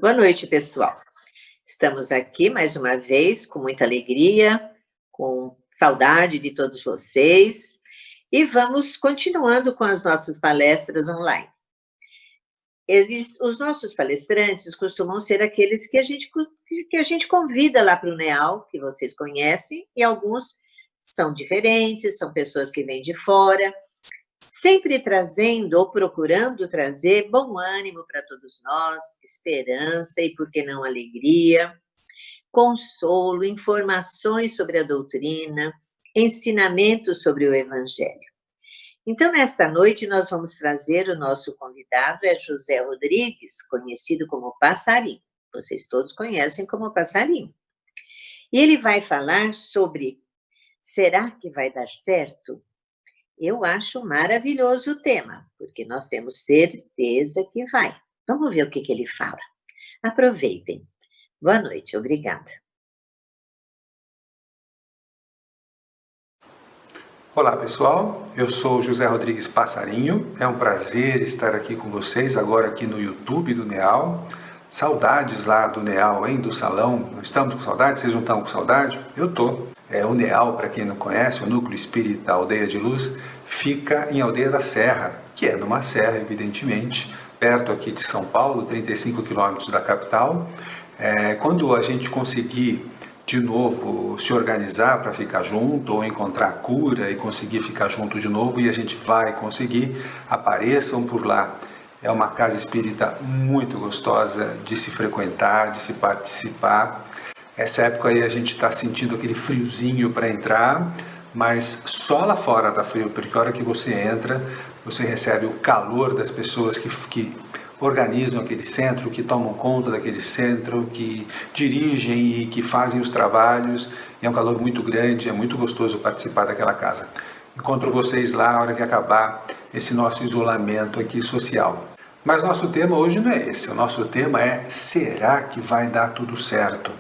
Boa noite, pessoal. Estamos aqui mais uma vez com muita alegria, com saudade de todos vocês e vamos continuando com as nossas palestras online. Os nossos palestrantes costumam ser aqueles que a gente convida lá para o NEAL, que vocês conhecem, e alguns são diferentes, são pessoas que vêm de fora, sempre trazendo ou procurando trazer bom ânimo para todos nós, esperança e, por que não, alegria, consolo, informações sobre a doutrina, ensinamentos sobre o Evangelho. Então, nesta noite, nós vamos trazer o nosso convidado, é José Rodrigues, conhecido como Passarinho. Vocês todos conhecem como Passarinho. E ele vai falar sobre: será que vai dar certo? Eu acho maravilhoso o tema, porque nós temos certeza que vai. Vamos ver o que ele fala. Aproveitem. Boa noite, obrigada. Olá pessoal, eu sou José Rodrigues Passarinho, é um prazer estar aqui com vocês agora aqui no YouTube do NEAL. Saudades lá do NEAL, hein, do salão, não estamos com saudade? Vocês não estão com saudade? Eu tô. O NEAL, para quem não conhece, o Núcleo Espírita Aldeia de Luz, fica em Aldeia da Serra, que é numa serra, evidentemente, perto aqui de São Paulo, 35 quilômetros da capital. Quando a gente conseguir de novo se organizar para ficar junto ou encontrar a cura e conseguir ficar junto de novo, e a gente vai conseguir, apareçam por lá. É uma casa espírita muito gostosa de se frequentar, de se participar. Essa época aí a gente está sentindo aquele friozinho para entrar, mas só lá fora está frio, porque a hora que você entra, você recebe o calor das pessoas que organizam aquele centro, que tomam conta daquele centro, que dirigem e que fazem os trabalhos. É um calor muito grande, é muito gostoso participar daquela casa. Encontro vocês lá na hora que acabar esse nosso isolamento aqui social. Mas nosso tema hoje não é esse, o nosso tema é: será que vai dar tudo certo?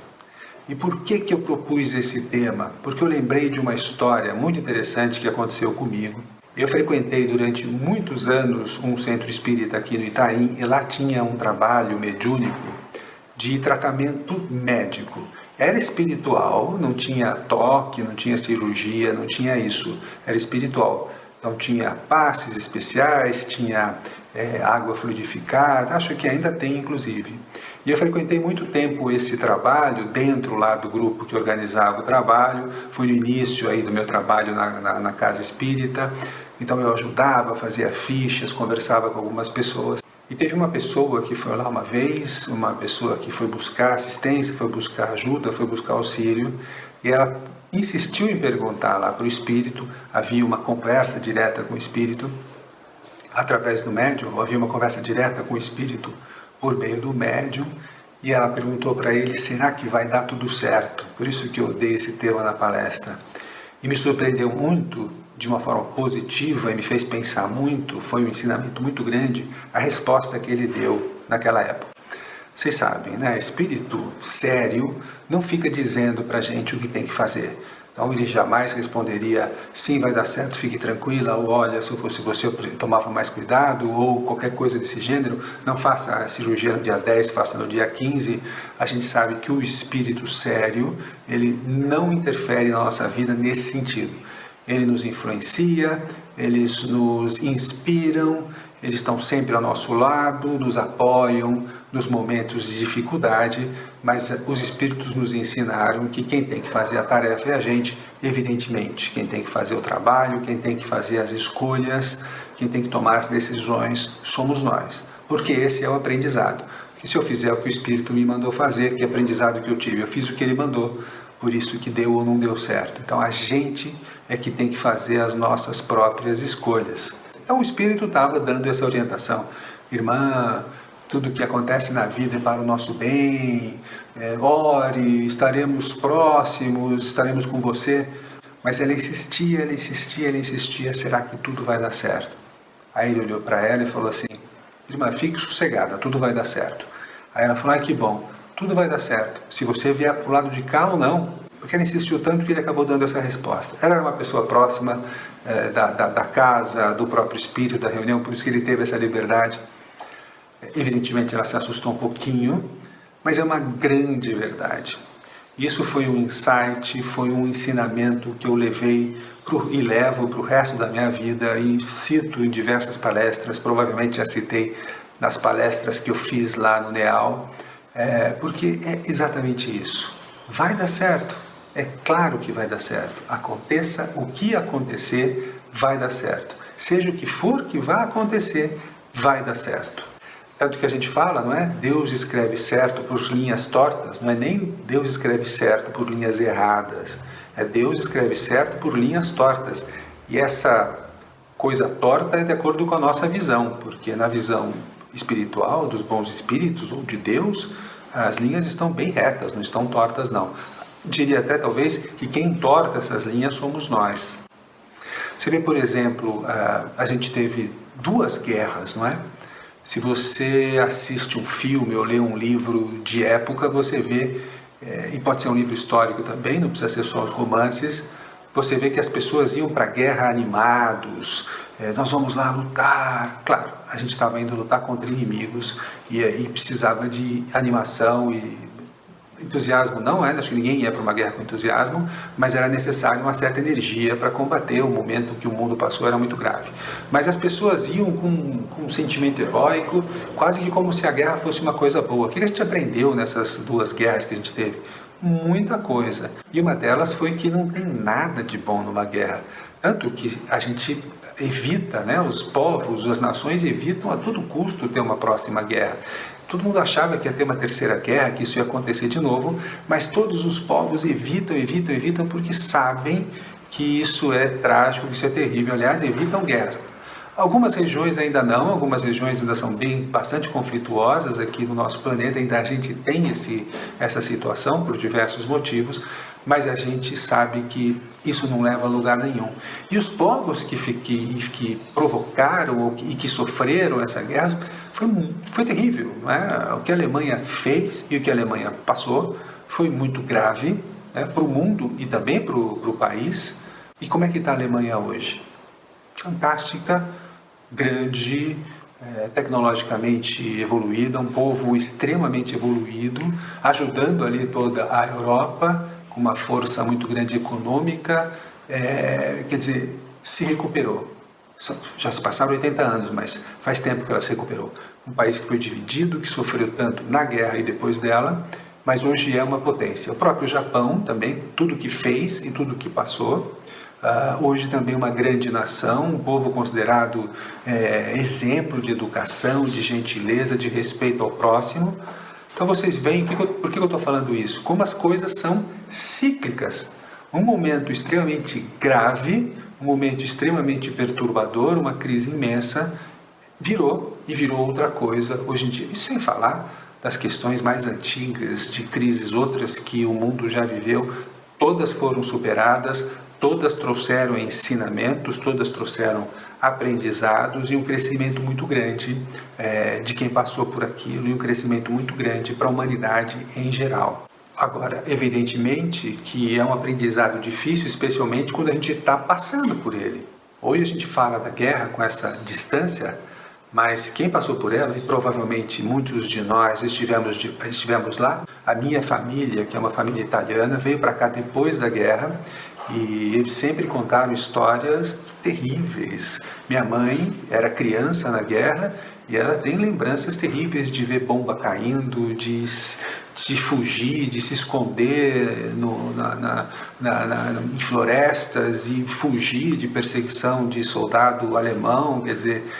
E por que eu propus esse tema? Porque eu lembrei de uma história muito interessante que aconteceu comigo. Eu frequentei durante muitos anos um centro espírita aqui no Itaim, e lá tinha um trabalho mediúnico de tratamento médico. Era espiritual, não tinha toque, não tinha cirurgia, não tinha isso, era espiritual. Então tinha passes especiais, tinha água fluidificada, acho que ainda tem inclusive. E eu frequentei muito tempo esse trabalho dentro lá do grupo que organizava o trabalho. Foi no início aí do meu trabalho na casa espírita. Então eu ajudava, fazia fichas, conversava com algumas pessoas. E teve uma pessoa que foi lá uma vez, uma pessoa que foi buscar assistência, foi buscar ajuda, foi buscar auxílio, e ela insistiu em perguntar lá para o espírito. Havia uma conversa direta com o espírito através do médium, havia uma conversa direta com o espírito por meio do médium, e ela perguntou para ele: será que vai dar tudo certo? Por isso que eu dei esse tema na palestra. E me surpreendeu muito, de uma forma positiva, e me fez pensar muito, foi um ensinamento muito grande, a resposta que ele deu naquela época. Vocês sabem, né? Espírito sério não fica dizendo para a gente o que tem que fazer. Então ele jamais responderia: sim, vai dar certo, fique tranquila, ou olha, se eu fosse você eu tomava mais cuidado, ou qualquer coisa desse gênero, não faça a cirurgia no dia 10, faça no dia 15. A gente sabe que o espírito sério, ele não interfere na nossa vida nesse sentido. Ele nos influencia, eles nos inspiram, eles estão sempre ao nosso lado, nos apoiam nos momentos de dificuldade, mas os espíritos nos ensinaram que quem tem que fazer a tarefa é a gente, evidentemente. Quem tem que fazer o trabalho, quem tem que fazer as escolhas, quem tem que tomar as decisões somos nós. Porque esse é o aprendizado. Que se eu fizer o que o espírito me mandou fazer, que aprendizado que eu tive? Eu fiz o que ele mandou, por isso que deu ou não deu certo. Então a gente é que tem que fazer as nossas próprias escolhas. Então o espírito estava dando essa orientação: irmã, tudo que acontece na vida é para o nosso bem, ore, estaremos próximos, estaremos com você. Mas ela insistia, será que tudo vai dar certo? Aí ele olhou para ela e falou assim: irmã, fique sossegada, tudo vai dar certo. Aí ela falou: que bom, tudo vai dar certo, se você vier para o lado de cá ou não. Porque ela insistiu tanto que ele acabou dando essa resposta. Ela era uma pessoa próxima da casa, do próprio espírito, da reunião, por isso que ele teve essa liberdade. Evidentemente ela se assustou um pouquinho, mas é uma grande verdade. Isso foi um insight, foi um ensinamento que eu levei e levo para o resto da minha vida e cito em diversas palestras, provavelmente já citei nas palestras que eu fiz lá no NEAL, porque é exatamente isso. Vai dar certo, é claro que vai dar certo. Aconteça o que acontecer, vai dar certo. Seja o que for que vai acontecer, vai dar certo. Tanto que a gente fala, não é? Deus escreve certo por linhas tortas, não é nem Deus escreve certo por linhas erradas, é Deus escreve certo por linhas tortas. E essa coisa torta é de acordo com a nossa visão, porque na visão espiritual, dos bons espíritos ou de Deus, as linhas estão bem retas, não estão tortas não. Diria até talvez que quem torta essas linhas somos nós. Você vê, por exemplo, a gente teve 2 guerras, não é? Se você assiste um filme ou lê um livro de época, você vê, e pode ser um livro histórico também, não precisa ser só os romances, você vê que as pessoas iam para a guerra animados, nós vamos lá lutar. Claro, a gente estava indo lutar contra inimigos e aí precisava de animação e entusiasmo não é, acho que ninguém ia para uma guerra com entusiasmo, mas era necessário uma certa energia para combater o momento que o mundo passou, era muito grave. Mas as pessoas iam com um sentimento heróico, quase que como se a guerra fosse uma coisa boa. O que a gente aprendeu nessas 2 guerras que a gente teve? Muita coisa. E uma delas foi que não tem nada de bom numa guerra. Tanto que a gente evita, né, os povos, as nações evitam a todo custo ter uma próxima guerra. Todo mundo achava que ia ter uma terceira guerra, que isso ia acontecer de novo, mas todos os povos evitam, porque sabem que isso é trágico, que isso é terrível. Aliás, evitam guerras. Algumas regiões ainda não, algumas regiões ainda são bastante conflituosas aqui no nosso planeta, ainda a gente tem essa situação por diversos motivos, mas a gente sabe que isso não leva a lugar nenhum. E os povos que provocaram e que sofreram essa guerra foi terrível, não é? O que a Alemanha fez e o que a Alemanha passou foi muito grave, né, para o mundo e também para o país. E como é que está a Alemanha hoje? Fantástica, grande, tecnologicamente evoluída, um povo extremamente evoluído, ajudando ali toda a Europa, com uma força muito grande econômica, quer dizer, se recuperou. Já se passaram 80 anos, mas faz tempo que ela se recuperou. Um país que foi dividido, que sofreu tanto na guerra e depois dela, mas hoje é uma potência. O próprio Japão também, tudo que fez e tudo que passou, hoje também uma grande nação, um povo considerado exemplo de educação, de gentileza, de respeito ao próximo. Então vocês veem, por que eu estou falando isso? Como as coisas são cíclicas. Um momento extremamente grave, um momento extremamente perturbador, uma crise imensa, virou outra coisa hoje em dia. Isso sem falar das questões mais antigas, de crises outras que o mundo já viveu, todas foram superadas, todas trouxeram ensinamentos, todas trouxeram aprendizados e um crescimento muito grande de quem passou por aquilo e um crescimento muito grande para a humanidade em geral. Agora, evidentemente que é um aprendizado difícil, especialmente quando a gente está passando por ele. Hoje a gente fala da guerra com essa distância, mas quem passou por ela, e provavelmente muitos de nós estivemos lá, a minha família, que é uma família italiana, veio para cá depois da guerra e eles sempre contaram histórias terríveis. Minha mãe era criança na guerra e ela tem lembranças terríveis de ver bomba caindo, de fugir, de se esconder em florestas e fugir de perseguição de soldado alemão. Quer dizer,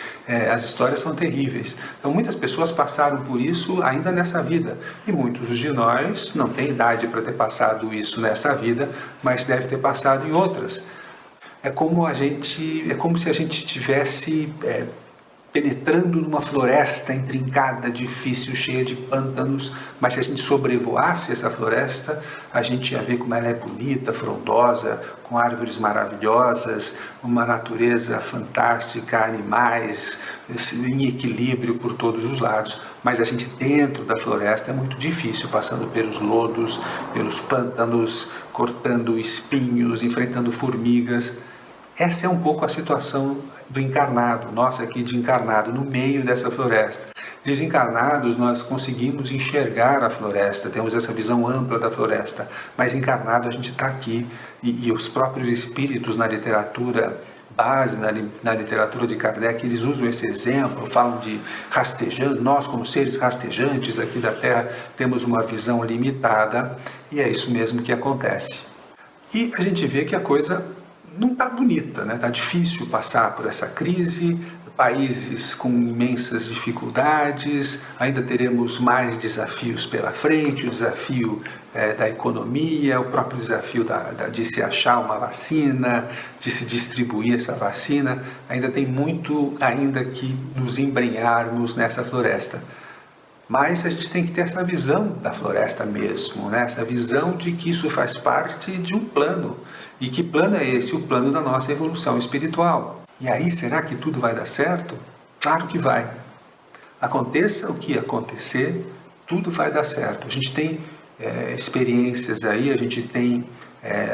as histórias são terríveis. Então muitas pessoas passaram por isso ainda nessa vida e muitos de nós não têm idade para ter passado isso nessa vida, mas deve ter passado em outras. É como se a gente tivesse penetrando numa floresta intrincada, difícil, cheia de pântanos, mas se a gente sobrevoasse essa floresta, a gente ia ver como ela é bonita, frondosa, com árvores maravilhosas, uma natureza fantástica, animais em equilíbrio por todos os lados. Mas a gente dentro da floresta é muito difícil, passando pelos lodos, pelos pântanos, cortando espinhos, enfrentando formigas. Essa é um pouco a situação do encarnado, nossa aqui de encarnado, no meio dessa floresta. Desencarnados, nós conseguimos enxergar a floresta, temos essa visão ampla da floresta, mas encarnado a gente está aqui, e os próprios espíritos na literatura base, na literatura de Kardec, eles usam esse exemplo, falam de rastejante, nós como seres rastejantes aqui da Terra temos uma visão limitada, e é isso mesmo que acontece. E a gente vê que a coisa não está bonita, né? Está difícil passar por essa crise, países com imensas dificuldades, ainda teremos mais desafios pela frente, o desafio da economia, o próprio desafio de se achar uma vacina, de se distribuir essa vacina, ainda tem muito ainda que nos embrenharmos nessa floresta. Mas a gente tem que ter essa visão da floresta mesmo, né? Essa visão de que isso faz parte de um plano. E que plano é esse? O plano da nossa evolução espiritual. E aí, será que tudo vai dar certo? Claro que vai. Aconteça o que acontecer, tudo vai dar certo. A gente tem experiências aí, a gente tem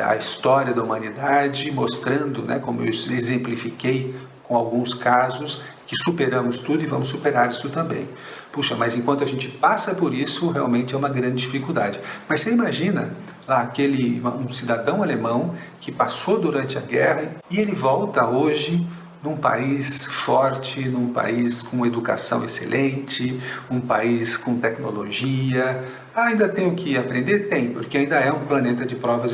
a história da humanidade mostrando, né, como eu exemplifiquei com alguns casos, que superamos tudo e vamos superar isso também. Puxa, mas enquanto a gente passa por isso, realmente é uma grande dificuldade. Mas você imagina lá um cidadão alemão que passou durante a guerra e ele volta hoje num país forte, num país com educação excelente, um país com tecnologia. Ainda tem o que aprender? Tem, porque ainda é um planeta de provas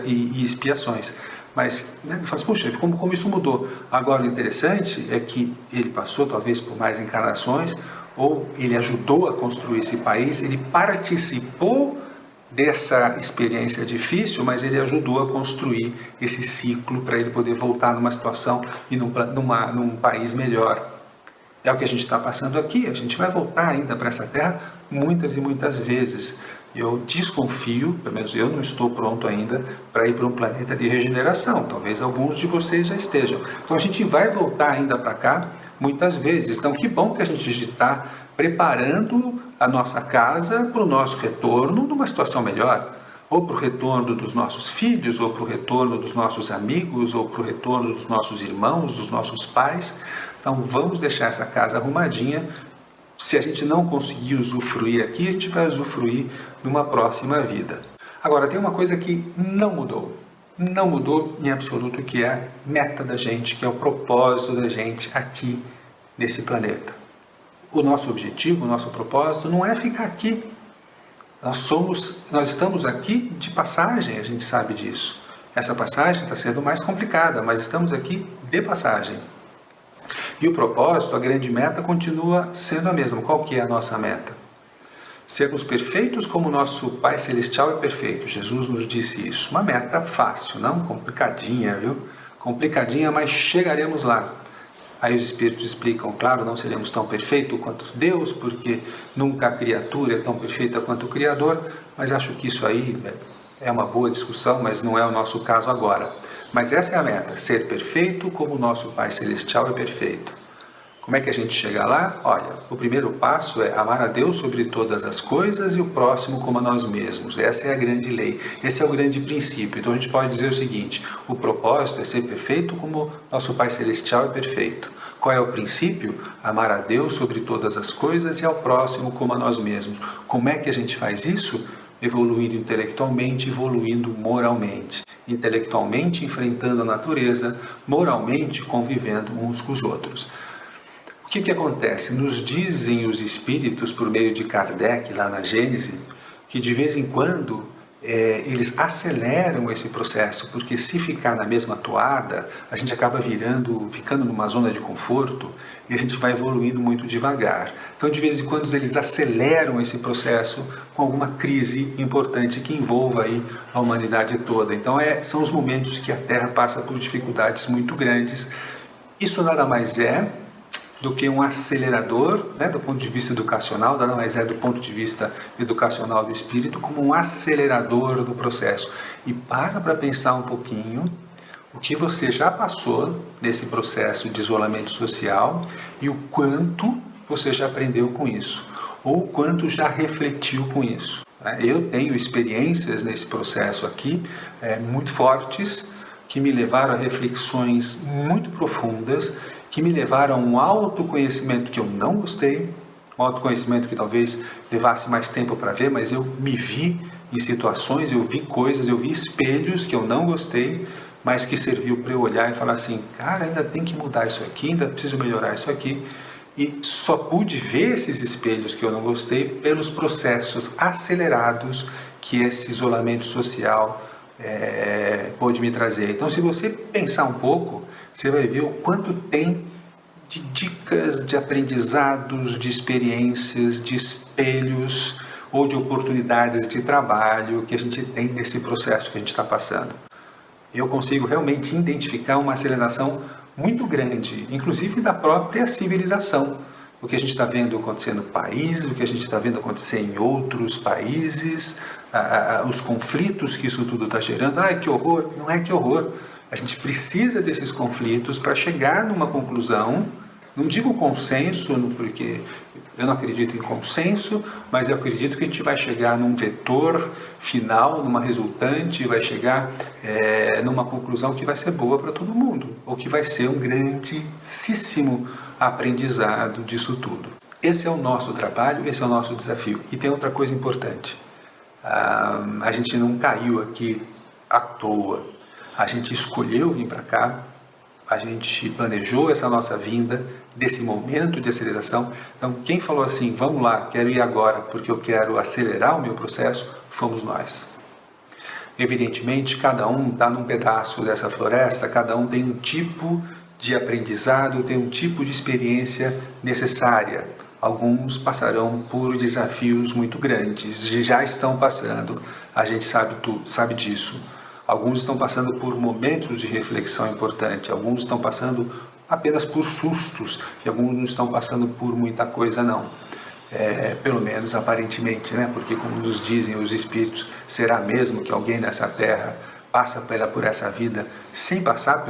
e expiações. Mas, né, faz, puxa, como isso mudou? Agora, o interessante é que ele passou, talvez, por mais encarnações, ou ele ajudou a construir esse país, ele participou dessa experiência difícil, mas ele ajudou a construir esse ciclo para ele poder voltar numa situação e num país melhor. É o que a gente está passando aqui, a gente vai voltar ainda para essa terra muitas e muitas vezes. Eu desconfio, pelo menos eu não estou pronto ainda para ir para um planeta de regeneração, talvez alguns de vocês já estejam. Então a gente vai voltar ainda para cá muitas vezes, então que bom que a gente está preparando a nossa casa para o nosso retorno numa situação melhor, ou para o retorno dos nossos filhos, ou para o retorno dos nossos amigos, ou para o retorno dos nossos irmãos, dos nossos pais. Então vamos deixar essa casa arrumadinha. Se a gente não conseguir usufruir aqui, a gente vai usufruir numa próxima vida. Agora, tem uma coisa que não mudou em absoluto, que é a meta da gente, que é o propósito da gente aqui nesse planeta. O nosso objetivo, o nosso propósito não é ficar aqui. Nós estamos aqui de passagem, a gente sabe disso. Essa passagem está sendo mais complicada, mas estamos aqui de passagem. E o propósito, a grande meta, continua sendo a mesma. Qual que é a nossa meta? Sermos perfeitos como nosso Pai Celestial é perfeito. Jesus nos disse isso. Uma meta fácil, não complicadinha, viu? Complicadinha, mas chegaremos lá. Aí os Espíritos explicam, claro, não seremos tão perfeitos quanto Deus, porque nunca a criatura é tão perfeita quanto o Criador, mas acho que isso aí é uma boa discussão, mas não é o nosso caso agora. Mas essa é a meta, ser perfeito como o nosso Pai Celestial é perfeito. Como é que a gente chega lá? Olha, o primeiro passo é amar a Deus sobre todas as coisas e o próximo como a nós mesmos. Essa é a grande lei, esse é o grande princípio. Então a gente pode dizer o seguinte, o propósito é ser perfeito como nosso Pai Celestial é perfeito. Qual é o princípio? Amar a Deus sobre todas as coisas e ao próximo como a nós mesmos. Como é que a gente faz isso? Evoluindo intelectualmente, evoluindo moralmente. Intelectualmente enfrentando a natureza, moralmente convivendo uns com os outros. O que acontece? Nos dizem os espíritos, por meio de Kardec, lá na Gênese, que de vez em quando eles aceleram esse processo, porque se ficar na mesma toada, a gente acaba ficando numa zona de conforto e a gente vai evoluindo muito devagar. Então, de vez em quando, eles aceleram esse processo com alguma crise importante que envolva aí a humanidade toda. Então, são os momentos que a Terra passa por dificuldades muito grandes. Isso nada mais é do que um acelerador, né, do ponto de vista educacional, nada mais é do ponto de vista educacional do espírito, como um acelerador do processo. E para pensar um pouquinho o que você já passou nesse processo de isolamento social e o quanto você já aprendeu com isso, ou o quanto já refletiu com isso. Eu tenho experiências nesse processo aqui muito fortes, que me levaram a reflexões muito profundas, que me levaram a um autoconhecimento que eu não gostei, um autoconhecimento que talvez levasse mais tempo para ver, mas eu me vi em situações, eu vi coisas, eu vi espelhos que eu não gostei, mas que serviu para eu olhar e falar assim, cara, ainda tem que mudar isso aqui, ainda preciso melhorar isso aqui. E só pude ver esses espelhos que eu não gostei pelos processos acelerados que esse isolamento social pôde me trazer. Então, se você pensar um pouco, você vai ver o quanto tem de dicas, de aprendizados, de experiências, de espelhos ou de oportunidades de trabalho que a gente tem nesse processo que a gente está passando. Eu consigo realmente identificar uma aceleração muito grande, inclusive da própria civilização. O que a gente está vendo acontecer no país, o que a gente está vendo acontecer em outros países, os conflitos que isso tudo está gerando. Ai, que horror! Não é que horror. A gente precisa desses conflitos para chegar numa conclusão. Não digo consenso, porque eu não acredito em consenso, mas eu acredito que a gente vai chegar num vetor final, numa resultante, vai chegar numa conclusão que vai ser boa para todo mundo, ou que vai ser um grandíssimo aprendizado disso tudo. Esse é o nosso trabalho, esse é o nosso desafio. E tem outra coisa importante, a gente não caiu aqui à toa, a gente escolheu vir para cá, a gente planejou essa nossa vinda, desse momento de aceleração. Então, quem falou assim, vamos lá, quero ir agora porque eu quero acelerar o meu processo, fomos nós. Evidentemente, cada um está num pedaço dessa floresta, cada um tem um tipo de aprendizado, tem um tipo de experiência necessária. Alguns passarão por desafios muito grandes, já estão passando, a gente sabe disso. Alguns estão passando por momentos de reflexão importante, alguns estão passando apenas por sustos, e alguns não estão passando por muita coisa não. Pelo menos aparentemente, né? Porque como nos dizem os espíritos, será mesmo que alguém nessa terra passa por essa vida sem passar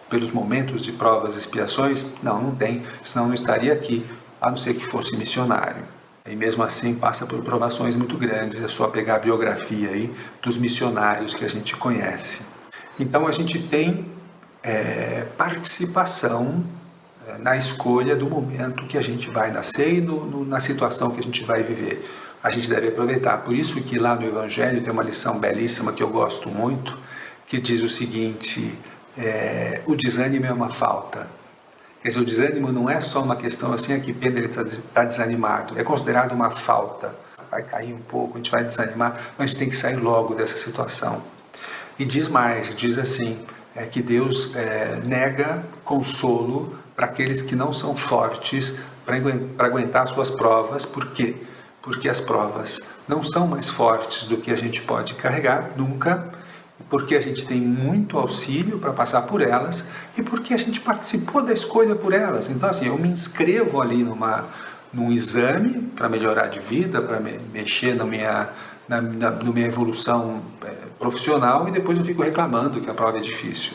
pelos momentos de provas e expiações? Não tem, senão não estaria aqui, a não ser que fosse missionário. E mesmo assim passa por provações muito grandes, é só pegar a biografia aí dos missionários que a gente conhece. Então a gente tem participação na escolha do momento que a gente vai nascer e na situação que a gente vai viver. A gente deve aproveitar. Por isso que lá no Evangelho tem uma lição belíssima que eu gosto muito, que diz o seguinte, o desânimo é uma falta. Quer dizer, o desânimo não é só uma questão assim, que pena ele está desanimado, é considerado uma falta. Vai cair um pouco, a gente vai desanimar, mas a gente tem que sair logo dessa situação. E diz mais, diz assim, que Deus nega consolo para aqueles que não são fortes para aguentar as suas provas. Por quê? Porque as provas não são mais fortes do que a gente pode carregar, nunca, porque a gente tem muito auxílio para passar por elas e porque a gente participou da escolha por elas. Então, assim, eu me inscrevo ali num exame para melhorar de vida, para mexer na minha evolução profissional, e depois eu fico reclamando que a prova é difícil.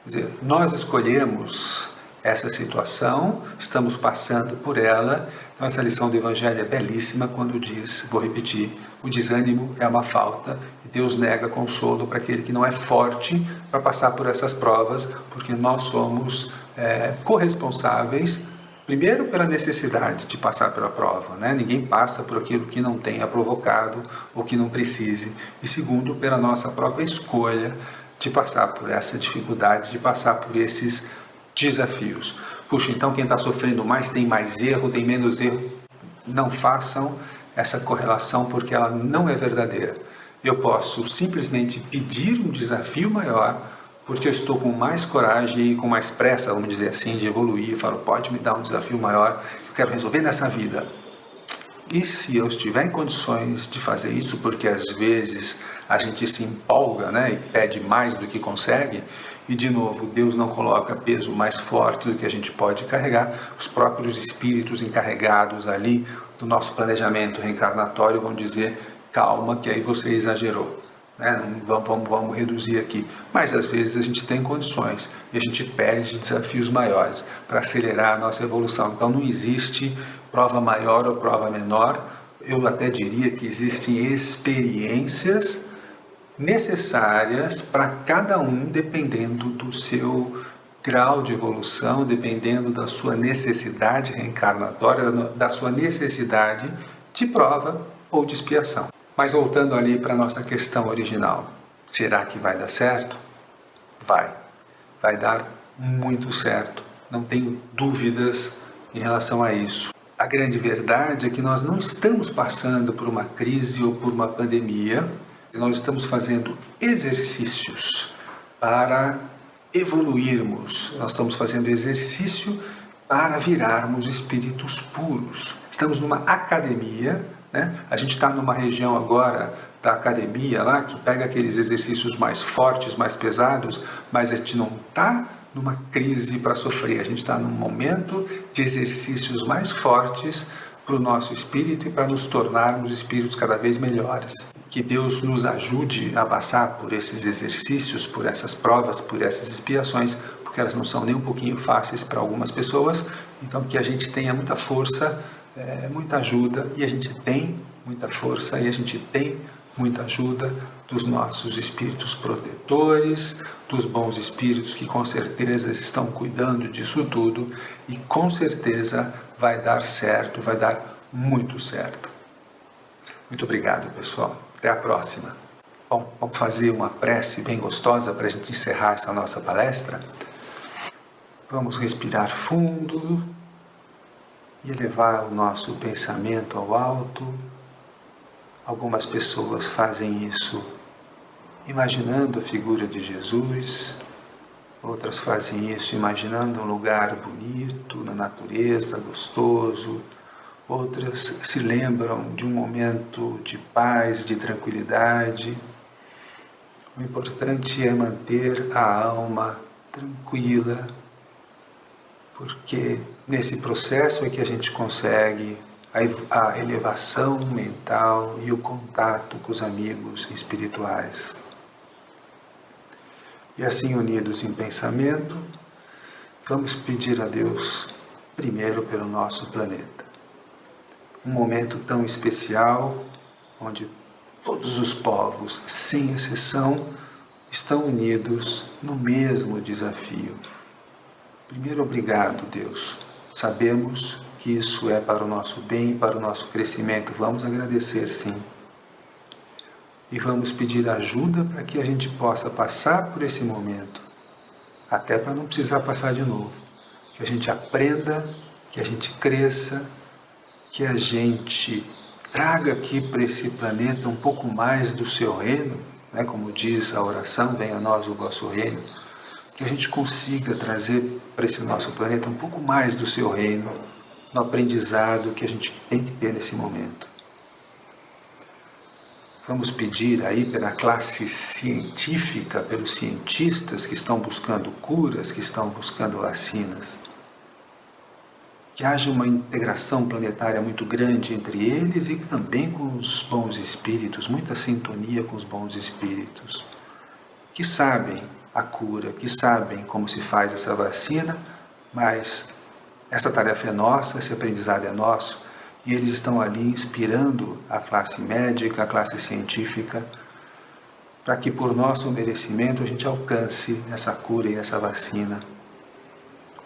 Quer dizer, nós escolhemos essa situação, estamos passando por ela. Então essa lição do Evangelho é belíssima quando diz, vou repetir, o desânimo é uma falta e Deus nega consolo para aquele que não é forte para passar por essas provas, porque nós somos corresponsáveis, primeiro pela necessidade de passar pela prova, né? Ninguém passa por aquilo que não tenha provocado ou que não precise, e segundo, pela nossa própria escolha de passar por essa dificuldade, de passar por esses desafios. Puxa, então quem está sofrendo mais tem mais erro, tem menos erro. Não façam essa correlação porque ela não é verdadeira. Eu posso simplesmente pedir um desafio maior porque eu estou com mais coragem e com mais pressa, vamos dizer assim, de evoluir. Eu falo, pode me dar um desafio maior que eu quero resolver nessa vida. E se eu estiver em condições de fazer isso, porque às vezes a gente se empolga, né, e pede mais do que consegue, e de novo, Deus não coloca peso mais forte do que a gente pode carregar, os próprios espíritos encarregados ali do nosso planejamento reencarnatório vão dizer, calma, que aí você exagerou. Vamos reduzir aqui. Mas às vezes a gente tem condições e a gente pede desafios maiores para acelerar a nossa evolução. Então não existe prova maior ou prova menor. Eu até diria que existem experiências necessárias para cada um, dependendo do seu grau de evolução dependendo da sua necessidade reencarnatória, da sua necessidade de prova ou de expiação. Mas voltando ali para a nossa questão original, será que vai dar certo? Vai dar muito certo, não tenho dúvidas em relação a isso. A grande verdade é que nós não estamos passando por uma crise ou por uma pandemia, nós estamos fazendo exercícios para evoluirmos, nós estamos fazendo exercício para virarmos espíritos puros. Estamos numa academia, né? A gente está numa região agora da academia lá, que pega aqueles exercícios mais fortes, mais pesados, mas a gente não está numa crise para sofrer, a gente está num momento de exercícios mais fortes para o nosso espírito e para nos tornarmos espíritos cada vez melhores. Que Deus nos ajude a passar por esses exercícios, por essas provas, por essas expiações, porque elas não são nem um pouquinho fáceis para algumas pessoas, então que a gente tenha muita força, muita ajuda, e a gente tem muita força e a gente tem muita ajuda dos nossos espíritos protetores, dos bons espíritos que com certeza estão cuidando disso tudo e com certeza vai dar certo, vai dar muito certo. Muito obrigado, pessoal. Até a próxima. Bom, vamos fazer uma prece bem gostosa para a gente encerrar essa nossa palestra. Vamos respirar fundo e elevar o nosso pensamento ao alto. Algumas pessoas fazem isso imaginando a figura de Jesus, outras fazem isso imaginando um lugar bonito, na natureza, gostoso, outras se lembram de um momento de paz, de tranquilidade. O importante é manter a alma tranquila, porque nesse processo é que a gente consegue a elevação mental e o contato com os amigos espirituais. E assim, unidos em pensamento, vamos pedir a Deus, primeiro pelo nosso planeta. Um momento tão especial, onde todos os povos, sem exceção, estão unidos no mesmo desafio. Primeiro, obrigado, Deus. Sabemos que isso é para o nosso bem, para o nosso crescimento. Vamos agradecer, sim. E vamos pedir ajuda para que a gente possa passar por esse momento, até para não precisar passar de novo. Que a gente aprenda, que a gente cresça, que a gente traga aqui para esse planeta um pouco mais do seu reino, né? Como diz a oração, venha a nós o vosso reino, que a gente consiga trazer para esse nosso planeta um pouco mais do seu reino, no aprendizado que a gente tem que ter nesse momento. Vamos pedir aí pela classe científica, pelos cientistas que estão buscando curas, que estão buscando vacinas, que haja uma integração planetária muito grande entre eles e também com os bons espíritos, muita sintonia com os bons espíritos, que sabem a cura, que sabem como se faz essa vacina, mas essa tarefa é nossa, esse aprendizado é nosso, e eles estão ali inspirando a classe médica, a classe científica, para que por nosso merecimento a gente alcance essa cura e essa vacina.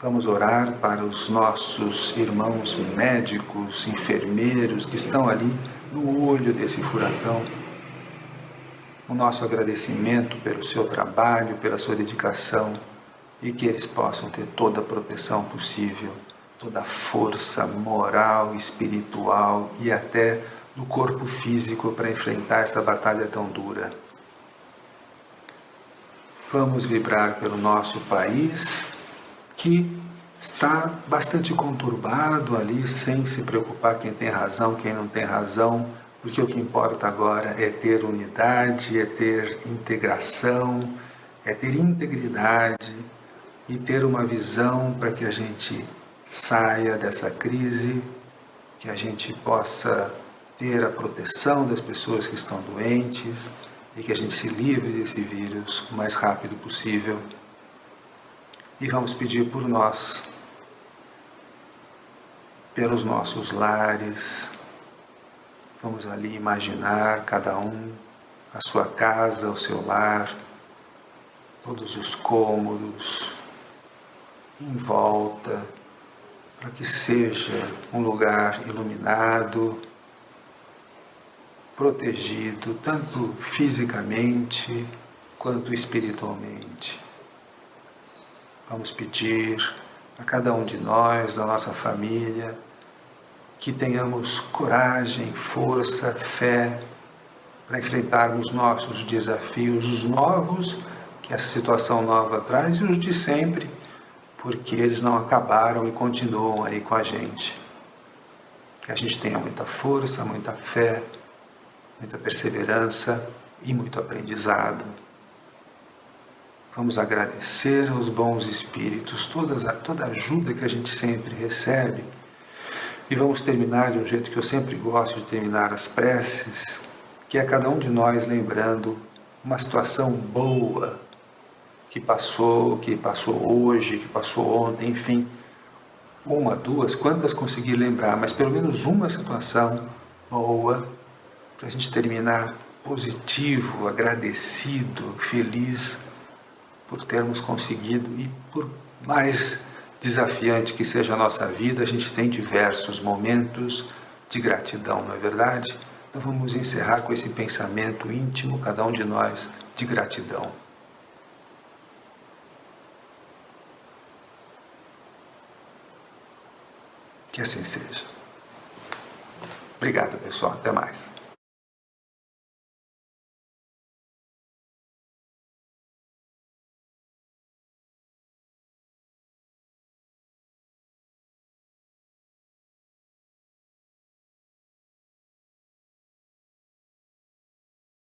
Vamos orar para os nossos irmãos médicos, enfermeiros que estão ali no olho desse furacão. O nosso agradecimento pelo seu trabalho, pela sua dedicação, e que eles possam ter toda a proteção possível, toda a força moral, espiritual e até do corpo físico para enfrentar essa batalha tão dura. Vamos vibrar pelo nosso país, que está bastante conturbado ali, sem se preocupar quem tem razão, quem não tem razão, porque o que importa agora é ter unidade, é ter integração, é ter integridade e ter uma visão para que a gente saia dessa crise, que a gente possa ter a proteção das pessoas que estão doentes e que a gente se livre desse vírus o mais rápido possível. E vamos pedir por nós, pelos nossos lares. Vamos ali imaginar cada um, a sua casa, o seu lar, todos os cômodos, em volta, para que seja um lugar iluminado, protegido, tanto fisicamente quanto espiritualmente. Vamos pedir a cada um de nós, da nossa família, que tenhamos coragem, força, fé para enfrentarmos nossos desafios, os novos que essa situação nova traz e os de sempre, porque eles não acabaram e continuam aí com a gente. Que a gente tenha muita força, muita fé, muita perseverança e muito aprendizado. Vamos agradecer aos bons espíritos, toda a ajuda que a gente sempre recebe. E vamos terminar de um jeito que eu sempre gosto de terminar as preces, que é cada um de nós lembrando uma situação boa que passou hoje, que passou ontem, enfim, uma, duas, quantas conseguir lembrar, mas pelo menos uma situação boa, para a gente terminar positivo, agradecido, feliz por termos conseguido, e por mais desafiante que seja a nossa vida, a gente tem diversos momentos de gratidão, não é verdade? Então vamos encerrar com esse pensamento íntimo, cada um de nós, de gratidão. Que assim seja. Obrigado, pessoal. Até mais.